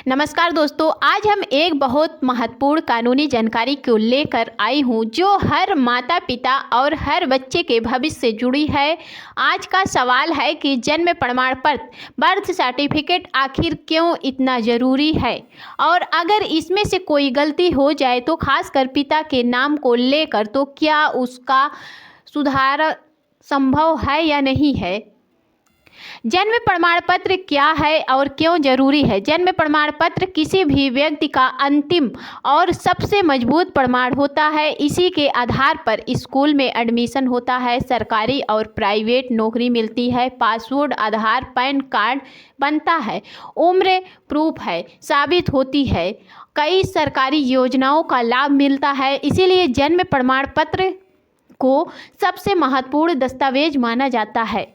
नमस्कार दोस्तों, आज हम एक बहुत महत्वपूर्ण कानूनी जानकारी को लेकर आई हूं जो हर माता पिता और हर बच्चे के भविष्य से जुड़ी है। आज का सवाल है कि जन्म प्रमाण पत्र बर्थ सर्टिफिकेट आखिर क्यों इतना ज़रूरी है, और अगर इसमें से कोई गलती हो जाए तो खासकर पिता के नाम को लेकर तो क्या उसका सुधार संभव है या नहीं है। जन्म प्रमाण पत्र क्या है और क्यों जरूरी है। जन्म प्रमाण पत्र किसी भी व्यक्ति का अंतिम और सबसे मजबूत प्रमाण होता है। इसी के आधार पर स्कूल में एडमिशन होता है, सरकारी और प्राइवेट नौकरी मिलती है, पासपोर्ट, आधार, पैन कार्ड बनता है, उम्र प्रूफ है साबित होती है, कई सरकारी योजनाओं का लाभ मिलता है। इसीलिए जन्म प्रमाण पत्र को सबसे महत्वपूर्ण दस्तावेज माना जाता है।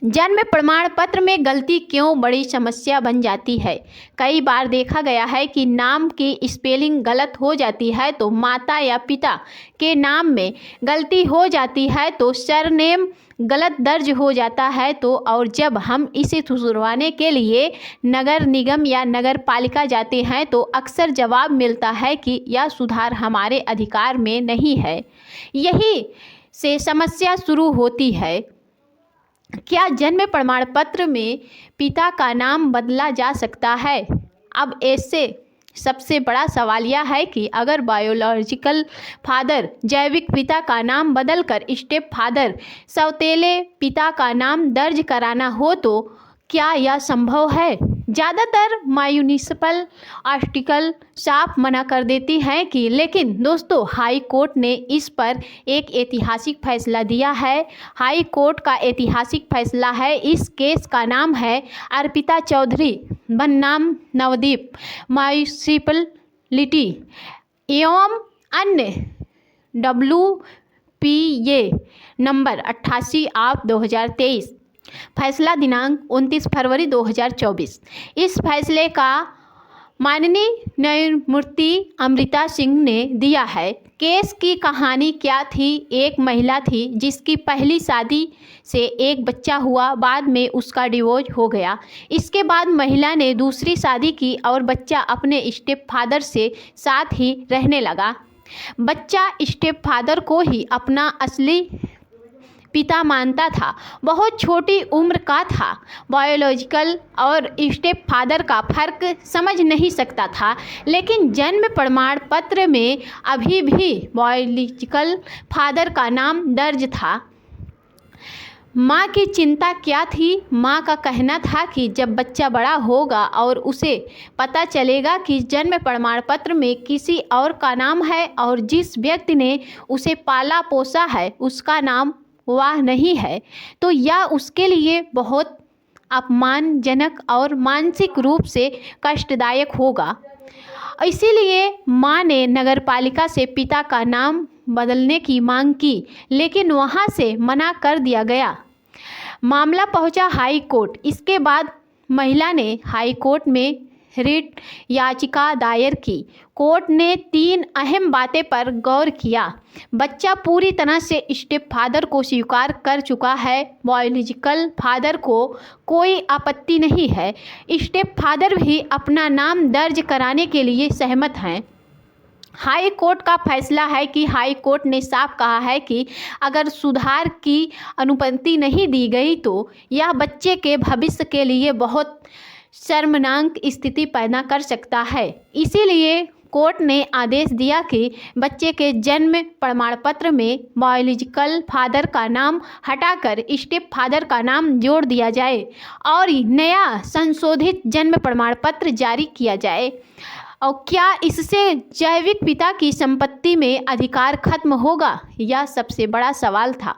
जन्म प्रमाण पत्र में गलती क्यों बड़ी समस्या बन जाती है। कई बार देखा गया है कि नाम की स्पेलिंग गलत हो जाती है तो माता या पिता के नाम में गलती हो जाती है तो सरनेम गलत दर्ज हो जाता है तो और जब हम इसे सुधरवाने के लिए नगर निगम या नगर पालिका जाते हैं तो अक्सर जवाब मिलता है कि यह सुधार हमारे अधिकार में नहीं है। यही से समस्या शुरू होती है। क्या जन्म प्रमाण पत्र में पिता का नाम बदला जा सकता है। अब ऐसे सबसे बड़ा सवाल यह है कि अगर बायोलॉजिकल फादर जैविक पिता का नाम बदलकर स्टेप फादर सौतेले पिता का नाम दर्ज कराना हो तो क्या यह संभव है। ज़्यादातर म्युनिसिपल आर्टिकल साफ मना कर देती हैं कि, लेकिन दोस्तों हाई कोर्ट ने इस पर एक ऐतिहासिक फैसला दिया है। हाई कोर्ट का ऐतिहासिक फैसला है। इस केस का नाम है अर्पिता चौधरी बनाम नवदीप म्युनिसिपलिटी एवं अन्य WPA नंबर 88/2023। फैसला दिनांक 29 फरवरी 2024। इस फैसले का माननीय न्यायमूर्ति अमृता सिंह ने दिया है। केस की कहानी क्या थी। एक महिला थी जिसकी पहली शादी से एक बच्चा हुआ, बाद में उसका डिवोर्स हो गया। इसके बाद महिला ने दूसरी शादी की और बच्चा अपने स्टेप फादर से साथ ही रहने लगा। बच्चा स्टेप फादर को ही अपना असली पिता मानता था। बहुत छोटी उम्र का था। बायोलॉजिकल और स्टेप फादर का फर्क समझ नहीं सकता था, लेकिन जन्म प्रमाण पत्र में अभी भी बायोलॉजिकल फादर का नाम दर्ज था। माँ की चिंता क्या थी। माँ का कहना था कि जब बच्चा बड़ा होगा और उसे पता चलेगा कि जन्म प्रमाण पत्र में किसी और का नाम है और जिस व्यक्ति ने उसे पाला पोसा है उसका नाम वह नहीं है, तो यह उसके लिए बहुत अपमानजनक और मानसिक रूप से कष्टदायक होगा। इसीलिए मां ने नगरपालिका से पिता का नाम बदलने की मांग की, लेकिन वहां से मना कर दिया गया। मामला पहुंचा हाई कोर्ट। इसके बाद महिला ने हाई कोर्ट में रिट याचिका दायर की। कोर्ट ने 3 अहम बातें पर गौर किया। बच्चा पूरी तरह से स्टेप फादर को स्वीकार कर चुका है। बायोलॉजिकल फादर को कोई आपत्ति नहीं है। स्टेप फादर भी अपना नाम दर्ज कराने के लिए सहमत हैं। हाई कोर्ट का फैसला है कि हाई कोर्ट ने साफ कहा है कि अगर सुधार की अनुमति नहीं दी गई तो यह बच्चे के भविष्य के लिए बहुत शर्मनाक स्थिति पैदा कर सकता है। इसीलिए कोर्ट ने आदेश दिया कि बच्चे के जन्म प्रमाण पत्र में बायोलॉजिकल फादर का नाम हटाकर स्टेप फादर का नाम जोड़ दिया जाए और नया संशोधित जन्म प्रमाण पत्र जारी किया जाए। और क्या इससे जैविक पिता की संपत्ति में अधिकार खत्म होगा, यह सबसे बड़ा सवाल था।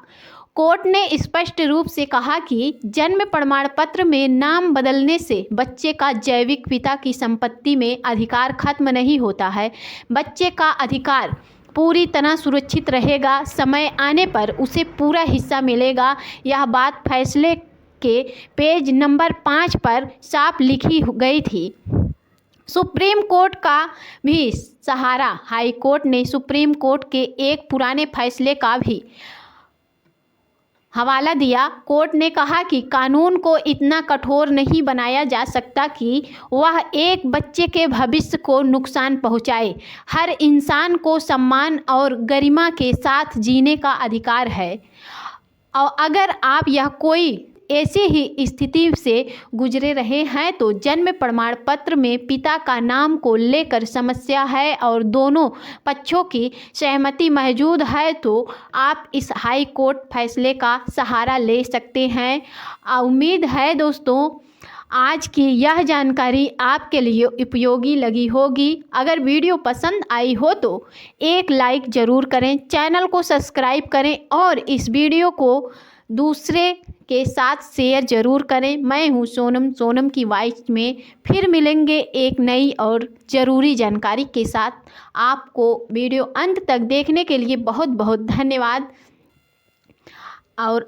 कोर्ट ने स्पष्ट रूप से कहा कि जन्म प्रमाण पत्र में नाम बदलने से बच्चे का जैविक पिता की संपत्ति में अधिकार खत्म नहीं होता है। बच्चे का अधिकार पूरी तरह सुरक्षित रहेगा। समय आने पर उसे पूरा हिस्सा मिलेगा। यह बात फैसले के पेज नंबर 5 पर साफ लिखी गई थी। सुप्रीम कोर्ट का भी सहारा। हाई कोर्ट ने सुप्रीम कोर्ट के एक पुराने फैसले का भी हवाला दिया। कोर्ट ने कहा कि कानून को इतना कठोर नहीं बनाया जा सकता कि वह एक बच्चे के भविष्य को नुकसान पहुंचाए। हर इंसान को सम्मान और गरिमा के साथ जीने का अधिकार है। और अगर आप यह कोई ऐसी ही स्थिति से गुजरे रहे हैं तो जन्म प्रमाण पत्र में पिता का नाम को लेकर समस्या है और दोनों पक्षों की सहमति मौजूद है तो आप इस हाई कोर्ट फैसले का सहारा ले सकते हैं। उम्मीद है दोस्तों आज की यह जानकारी आपके लिए उपयोगी लगी होगी। अगर वीडियो पसंद आई हो तो एक लाइक ज़रूर करें, चैनल को सब्सक्राइब करें और इस वीडियो को दूसरे के साथ शेयर ज़रूर करें। मैं हूं सोनम की वॉइस में फिर मिलेंगे एक नई और ज़रूरी जानकारी के साथ। आपको वीडियो अंत तक देखने के लिए बहुत बहुत धन्यवाद। और